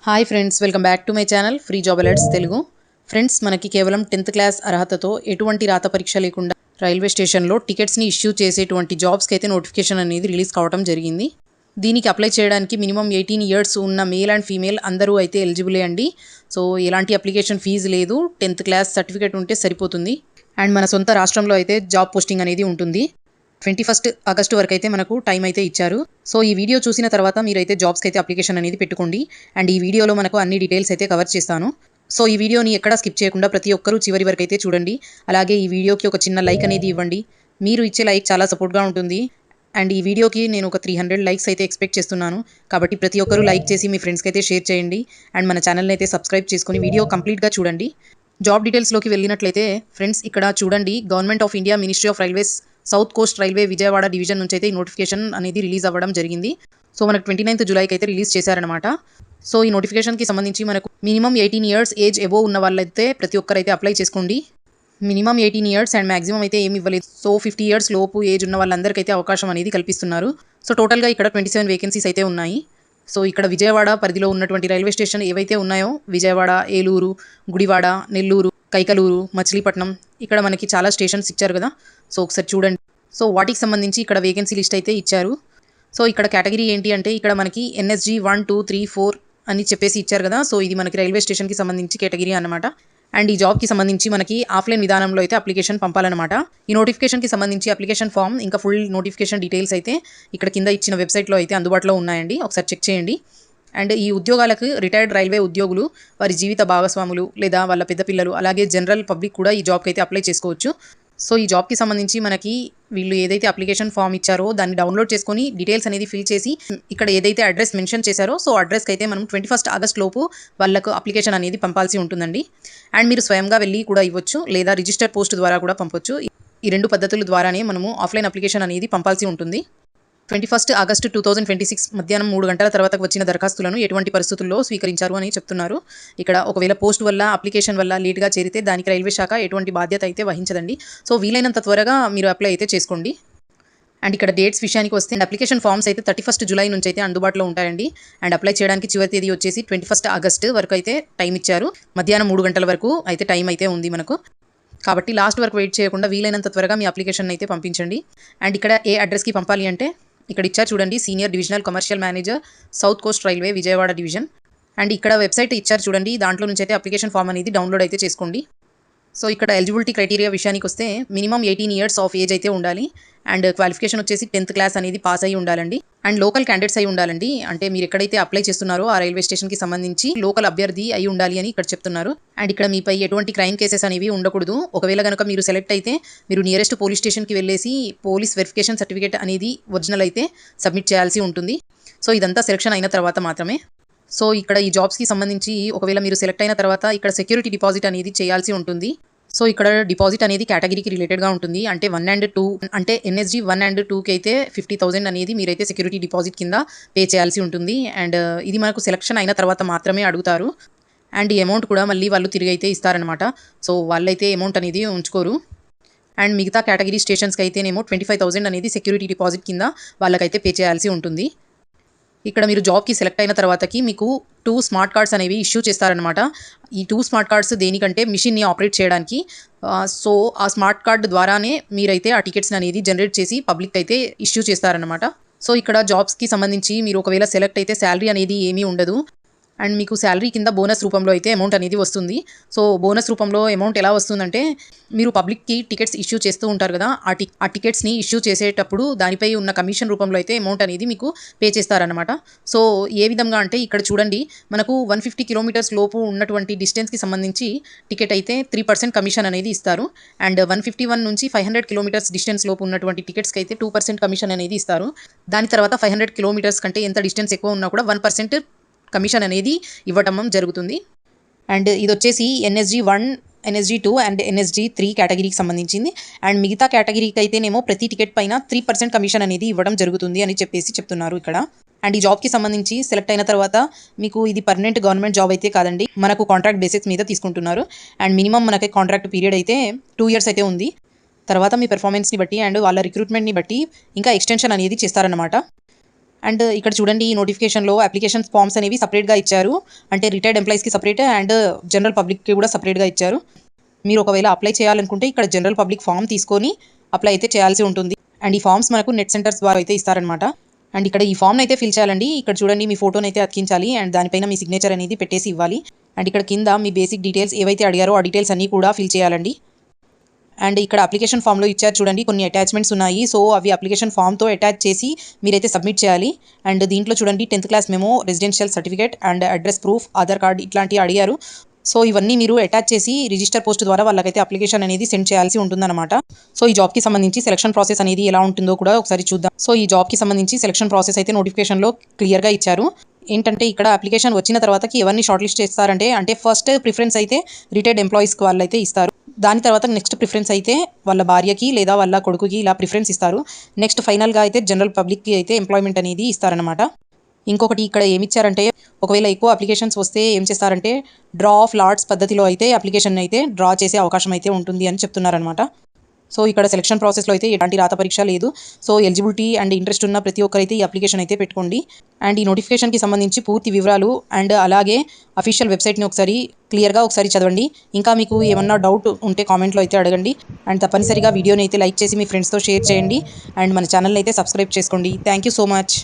Hi friends, welcome back to my channel free job alerts Telugu. Friends, మనకి కేవలం 10th class అర్హతతో ఎటువంటి రాత పరీక్ష లేకుండా రైల్వే స్టేషన్లో టికెట్స్ని ఇష్యూ చేసేటువంటి జాబ్స్కి అయితే నోటిఫికేషన్ అనేది రిలీజ్ కావడం జరిగింది. దీనికి అప్లై చేయడానికి మినిమం 18 ఇయర్స్ ఉన్న మేల్ అండ్ ఫీమేల్ అందరూ అయితే ఎలిజిబులే అండి. సో ఎలాంటి అప్లికేషన్ ఫీజు లేదు, 10th క్లాస్ సర్టిఫికేట్ ఉంటే సరిపోతుంది. అండ్ మన సొంత రాష్ట్రంలో అయితే జాబ్ పోస్టింగ్ అనేది ఉంటుంది. 21 ఆగస్టు వరకు అయితే మనకు టైం అయితే ఇచ్చారు. సో ఈ వీడియో చూసిన తర్వాత మీరైతే జాబ్స్కి అయితే అప్లికేషన్ అనేది పెట్టుకోండి. అండ్ ఈ వీడియోలో మనకు అన్ని డీటెయిల్స్ అయితే కవర్ చేస్తాను. సో ఈ వీడియోని ఎక్కడా స్కిప్ చేయకుండా ప్రతి ఒక్కరూ చివరి వరకు అయితే చూడండి. అలాగే ఈ వీడియోకి ఒక చిన్న లైక్ అనేది ఇవ్వండి. మీరు ఇచ్చే లైక్ చాలా సపోర్ట్గా ఉంటుంది. అండ్ ఈ వీడియోకి నేను ఒక 300 లైక్స్ అయితే ఎక్స్పెక్ట్ చేస్తున్నాను. కాబట్టి ప్రతి ఒక్కరూ లైక్ చేసి మీ ఫ్రెండ్స్కి అయితే షేర్ చేయండి. అండ్ మన ఛానల్ని అయితే సబ్స్క్రైబ్ చేసుకొని వీడియో కంప్లీట్గా చూడండి. జాబ్ డీటెయిల్స్లోకి వెళ్ళినట్లయితే ఫ్రెండ్స్, ఇక్కడ చూడండి, government of India ministry of railways south Coast railway Vijayawada division నుంచి అయితే ఈ నోటిఫికేషన్ అనేది రిలీజ్ అవ్వడం జరిగింది. సో మనకు 29th జూలైకి అయితే రిలీజ్ చేశారనమాట. సో ఈ నోటిఫికేషన్కి సంబంధించి మనకు మినిమం 18 ఇయర్స్ ఏజ్ ఎబోవ్ ఉన్న వాళ్ళైతే ప్రతి ఒక్కరైతే అప్లై చేసుకోండి. మినిమం 18 ఇయర్స్ అండ్ మాక్సిమం అయితే ఏమి ఇవ్వలేదు. సో 50 ఇయర్స్ లోపు ఏజ్ ఉన్న వాళ్ళందరికైతే అవకాశం అనేది కల్పిస్తున్నారు. సో టోటల్గా ఇక్కడ 27 వేకెన్సీస్ అయితే ఉన్నాయి. సో ఇక్కడ విజయవాడ పరిధిలో ఉన్నటువంటి రైల్వే స్టేషన్ ఏవైతే ఉన్నాయో, విజయవాడ, ఏలూరు, గుడివాడ, నెల్లూరు, కైకలూరు, మచిలీపట్నం, ఇక్కడ మనకి చాలా స్టేషన్స్ ఇచ్చారు కదా. సో ఒకసారి చూడండి. సో వాటికి సంబంధించి ఇక్కడ వేకెన్సీ లిస్ట్ అయితే ఇచ్చారు. సో ఇక్కడ కేటగిరీ ఏంటి అంటే, ఇక్కడ మనకి NSG 1, 2, 3, 4 అని చెప్పేసి ఇచ్చారు కదా. సో ఇది మనకి రైల్వే స్టేషన్కి సంబంధించి కేటగిరీ అనమాట. అండ్ ఈ జాబ్కి సంబంధించి మనకి ఆఫ్లైన్ విధానంలో అయితే అప్లికేషన్ పంపాలన్నమాట. ఈ నోటిఫికేషన్కి సంబంధించి అప్లికేషన్ ఫామ్ ఇంకా ఫుల్ నోటిఫికేషన్ డీటెయిల్స్ అయితే ఇక్కడ కింద ఇచ్చిన వెబ్సైట్లో అయితే అందుబాటులో ఉన్నాయండి. ఒకసారి చెక్ చేయండి. అండ్ ఈ ఉద్యోగాలకు రిటైర్డ్ రైల్వే ఉద్యోగులు, వారి జీవిత భాగస్వాములు లేదా వాళ్ళ పెద్ద పిల్లలు, అలాగే జనరల్ పబ్లిక్ కూడా ఈ జాబ్కి అయితే అప్లై చేసుకోవచ్చు. సో ఈ జాబ్కి సంబంధించి మనకి వీళ్ళు ఏదైతే అప్లికేషన్ ఫామ్ ఇచ్చారో దాన్ని డౌన్లోడ్ చేసుకొని డీటెయిల్స్ అనేది ఫిల్ చేసి ఇక్కడ ఏదైతే అడ్రస్ మెన్షన్ చేశారో సో అడ్రస్కి అయితే మనం 21 ఆగస్ట్ లోపు వాళ్ళకు అప్లికేషన్ అనేది పంపాల్సి ఉంటుందండి. అండ్ మీరు స్వయంగా వెళ్ళి కూడా ఇవ్వచ్చు, లేదా రిజిస్టర్ పోస్ట్ ద్వారా కూడా పంపొచ్చు. ఈ రెండు పద్ధతుల ద్వారానే మనము ఆఫ్లైన్ అప్లికేషన్ అనేది పంపాల్సి ఉంటుంది. 21 ఆగస్టు 2026 మధ్యాహ్నం 3 గంటల తర్వాత వచ్చిన దరఖాస్తులను ఎటువంటి పరిస్థితుల్లో స్వీకరించారు అని చెప్తున్నారు. ఇక్కడ ఒకవేళ పోస్ట్ వల్ల, అప్లికేషన్ వల్ల లేట్గా చేరితే దానికి రైల్వే శాఖ ఎటువంటి బాధ్యత అయితే వహించదండి. సో వీలైనంత త్వరగా మీరు అప్లై అయితే చేసుకోండి. అండ్ ఇక్కడ డేట్స్ విషయానికి వస్తే, అప్లికేషన్ ఫామ్స్ అయితే 31 జూలై నుంచి అయితే అందుబాటులో ఉంటాయండి. అండ్ అప్లై చేయడానికి చివరి తేదీ వచ్చేసి 21 ఆగస్ట్ వరకు అయితే టైం ఇచ్చారు. మధ్యాహ్నం 3 గంటల వరకు అయితే టైం అయితే ఉంది మనకు. కాబట్టి లాస్ట్ వరకు వెయిట్ చేయకుండా వీలైనంత త్వరగా మీ అప్లికేషన్ అయితే పంపించండి. అండ్ ఇక్కడ ఏ అడ్రస్కి పంపాలి అంటే, ఇక్కడ ఇచ్చారు చూడండి, senior divisional commercial manager, south Coast railway, Vijayawada division. And ఇక్కడ వెబ్సైట్ ఇచ్చారు చూడండి, దాంట్లో నుంచి అయితే అప్లికేషన్ ఫామ్ అనేది డౌన్లోడ్ అయితే చేసుకోండి. సో ఇక్కడ ఎలిజిబిలిటీ క్రైటీరియా విషయానికి వస్తే, మినిమం 18 ఇయర్స్ ఆఫ్ ఏజ్ అయితే ఉండాలి. అండ్ క్వాలిఫికేషన్ వచ్చేసి 10th క్లాస్ అనేది పాస్ అయ్యి ఉండాలండి. అండ్ లోకల్ క్యాండిడేట్స్ అయి ఉండాలండి. అంటే మీరు ఎక్కడైతే అప్లై చేస్తున్నారో ఆ రైల్వే స్టేషన్కి సంబంధించి లోకల్ అభ్యర్థి అయి ఉండాలి అని ఇక్కడ చెప్తున్నారు. అండ్ ఇక్కడ మీపై ఎటువంటి క్రైమ్ కేసెస్ అనేవి ఉండకూడదు. ఒకవేళ కనుక మీరు సెలెక్ట్ అయితే మీరు నియరెస్ట్ పోలీస్ స్టేషన్కి వెళ్ళేసి పోలీస్ వెరిఫికేషన్ సర్టిఫికేట్ అనేది ఒరిజినల్ అయితే సబ్మిట్ చేయాల్సి ఉంటుంది. సో ఇదంతా సెలక్షన్ అయిన తర్వాత మాత్రమే. సో ఇక్కడ ఈ జాబ్స్కి సంబంధించి ఒకవేళ మీరు సెలెక్ట్ అయిన తర్వాత ఇక్కడ సెక్యూరిటీ డిపాజిట్ అనేది చేయాల్సి ఉంటుంది. సో ఇక్కడ డిపాజిట్ అనేది కేటగిరీకి రిలేటెడ్గా ఉంటుంది. అంటే 1 and 2 అంటే NSG 1 and 2కి అయితే 50,000 అనేది మీరైతే సెక్యూరిటీ డిపాజిట్ కింద పే చేయాల్సి ఉంటుంది. అండ్ ఇది మనకు సెలక్షన్ అయిన తర్వాత మాత్రమే అడుగుతారు. అండ్ ఈ అమౌంట్ కూడా మళ్ళీ వాళ్ళు తిరిగి అయితే ఇస్తారనమాట. సో వాళ్ళైతే అమౌంట్ అనేది ఉంచుకోరు. అండ్ మిగతా కేటగిరీ స్టేషన్స్కి అయితేనేమో 25,000 అనేది సెక్యూరిటీ డిపాజిట్ కింద వాళ్ళకైతే పే చేయాల్సి ఉంటుంది. ఇక్కడ మీరు జాబ్కి సెలెక్ట్ అయిన తర్వాతకి మీకు 2 స్మార్ట్ కార్డ్స్ అనేవి ఇష్యూ చేస్తారనమాట. ఈ 2 స్మార్ట్ కార్డ్స్ దేనికంటే మిషన్ని ఆపరేట్ చేయడానికి. సో ఆ స్మార్ట్ కార్డ్ ద్వారానే మీరైతే ఆ టికెట్స్ అనేది జనరేట్ చేసి పబ్లిక్ అయితే ఇష్యూ చేస్తారనమాట. సో ఇక్కడ జాబ్స్కి సంబంధించి మీరు ఒకవేళ సెలెక్ట్ అయితే శాలరీ అనేది ఏమీ ఉండదు. అండ్ మీకు శాలరీ కింద బోనస్ రూపంలో అయితే అమౌంట్ అనేది వస్తుంది. సో బోనస్ రూపంలో అమౌంట్ ఎలా వస్తుందంటే, మీరు పబ్లిక్కి టికెట్స్ ఇష్యూ చేస్తూ ఉంటారు కదా, ఆ టికెట్స్ని ఇష్యూ చేసేటప్పుడు దానిపై ఉన్న కమిషన్ రూపంలో అయితే అమౌంట్ అనేది మీకు పే చేస్తారనమాట. సో ఏ విధంగా అంటే, ఇక్కడ చూడండి, మనకు 150 కిలోమీటర్స్ లోపు ఉన్నటువంటి డిస్టెన్స్కి సంబంధించి టికెట్ అయితే 3% కమిషన్ అనేది ఇస్తారు. అండ్ 151 నుంచి 500 కిలోమీటర్స్ డిస్టెన్స్ లోపు ఉన్నటువంటి టికెట్స్కి అయితే 2% కమిషన్ అనేది ఇస్తారు. దాని తర్వాత 500 కిలోమీటర్స్ కంటే ఎంత డిస్టెన్స్ ఎక్కువ ఉన్నా కూడా 1% కమిషన్ అనేది ఇవ్వటం జరుగుతుంది. అండ్ ఇది వచ్చేసి NSG 1, NSG 2 అండ్ NSG 3 కేటగిరీకి సంబంధించింది. అండ్ మిగతా కేటగిరీకి అయితేనేమో ప్రతి టికెట్ పైన 3% కమిషన్ అనేది ఇవ్వడం జరుగుతుంది అని చెప్పేసి చెప్తున్నారు ఇక్కడ. అండ్ ఈ జాబ్కి సంబంధించి సెలెక్ట్ అయిన తర్వాత మీకు ఇది పర్మనెంట్ గవర్నమెంట్ జాబ్ అయితే కాదండి, మనకు కాంట్రాక్ట్ బేసిస్ మీద తీసుకుంటున్నారు. అండ్ మినిమం మనకి కాంట్రాక్ట్ పీరియడ్ అయితే 2 ఇయర్స్ అయితే ఉంది. తర్వాత మీ పెర్ఫార్మెన్స్ని బట్టి అండ్ వాళ్ళ రిక్రూట్మెంట్ని బట్టి ఇంకా ఎక్స్టెన్షన్ అనేది చేస్తారనమాట. అండ్ ఇక్కడ చూడండి ఈ నోటిఫికేషన్లో అప్లికేషన్ ఫామ్స్ అనేవి సపరేట్గా ఇచ్చారు. అంటే రిటైర్డ్ ఎంప్లాయీస్కి సపరేట్ అండ్ జనరల్ పబ్లిక్కి కూడా సపరేట్గా ఇచ్చారు. మీరు ఒకవేళ అప్లై చేయాలనుకుంటే ఇక్కడ జనరల్ పబ్లిక్ ఫామ్ తీసుకొని అప్లై అయితే చేయాల్సి ఉంటుంది. అండ్ ఈ ఫామ్స్ మనకు నెట్ సెంటర్స్ ద్వారా అయితే ఇస్తారనమాట. అండ్ ఇక్కడ ఈ ఫామ్ని అయితే ఫిల్ చేయాలండి. ఇక్కడ చూడండి మీ ఫోటోని అయితే అతికించాలి అండ్ దానిపైన మీ సిగ్నేచర్ అనేది పెట్టేసి ఇవ్వాలి. అండ్ ఇక్కడ కింద మీ బేసిక్ డీటెయిల్స్ ఏవైతే అడిగారో ఆ డీటెయిల్స్ అన్నీ కూడా ఫిల్ చేయాలండి. అండ్ ఇక్కడ అప్లికేషన్ ఫామ్లో ఇచ్చారు చూడండి కొన్ని అటాచ్మెంట్స్ ఉన్నాయి. సో అవి అప్లికేషన్ ఫామ్తో అటాచ్ చేసి మీరైతే సబ్మిట్ చేయాలి. అండ్ దీంట్లో చూడండి 10th class memo, residential certificate and address proof, Aadhaar card ఇట్లాంటివి అడిగారు. సో ఇవన్నీ మీరు అటాచ్ చేసి రిజిస్టర్ పోస్ట్ ద్వారా వాళ్ళకైతే అప్లికేషన్ అనేది సెండ్ చేయాల్సి ఉంటుందన్నమాట. సో ఈ జాబ్కి సంబంధించి సెలక్షన్ ప్రాసెస్ అనేది ఎలా ఉంటుందో కూడా ఒకసారి చూద్దాం. సో ఈ జాబ్కి సంబంధించి సెలక్షన్ ప్రాసెస్ అయితే నోటిఫికేషన్లో క్లియర్గా ఇచ్చారు. ఏంటంటే ఇక్కడ అప్లికేషన్ వచ్చిన తర్వాతకి ఎవరిని షార్ట్ లిస్ట్ చేస్తారంటే అంటే ఫస్ట్ ప్రిఫరెన్స్ అయితే రిటైర్డ్ ఎంప్లాయీస్కి వాళ్ళైతే ఇస్తారు. దాని తర్వాత నెక్స్ట్ ప్రిఫరెన్స్ అయితే వాళ్ళ భార్యకి లేదా వాళ్ళ కొడుకుకి ఇలా ప్రిఫరెన్స్ ఇస్తారు. నెక్స్ట్ ఫైనల్గా అయితే జనరల్ పబ్లిక్కి అయితే ఎంప్లాయ్మెంట్ అనేది ఇస్తారనమాట. ఇంకొకటి ఇక్కడ ఏమిచ్చారంటే ఒకవేళ ఎక్కువ అప్లికేషన్స్ వస్తే ఏం చేస్తారంటే డ్రా ఆఫ్ లాట్స్ పద్ధతిలో అయితే అప్లికేషన్ అయితే డ్రా చేసే అవకాశం అయితే ఉంటుంది అని చెప్తున్నారనమాట. సో ఇక్కడ సెలక్షన్ ప్రాసెస్లో అయితే ఎలాంటి రాత పరీక్ష లేదు. సో ఎలిజిబిలిటీ అండ్ ఇంట్రెస్ట్ ఉన్న ప్రతి ఒక్కరైతే ఈ అప్లికేషన్ అయితే పెట్టుకోండి. అండ్ ఈ నోటిఫికేషన్కి సంబంధించి పూర్తి వివరాలు అండ్ అలాగే అఫీషియల్ వెబ్సైట్ని క్లియర్గా ఒకసారి చదవండి. ఇంకా మీకు ఏమన్నా డౌట్ ఉంటే కామెంట్లో అయితే అడగండి. అండ్ తప్పనిసరిగా వీడియోని అయితే లైక్ చేసి మీ ఫ్రెండ్స్తో షేర్ చేయండి. అండ్ మన ఛానల్ని అయితే సబ్స్క్రైబ్ చేసుకోండి. Thank you so much.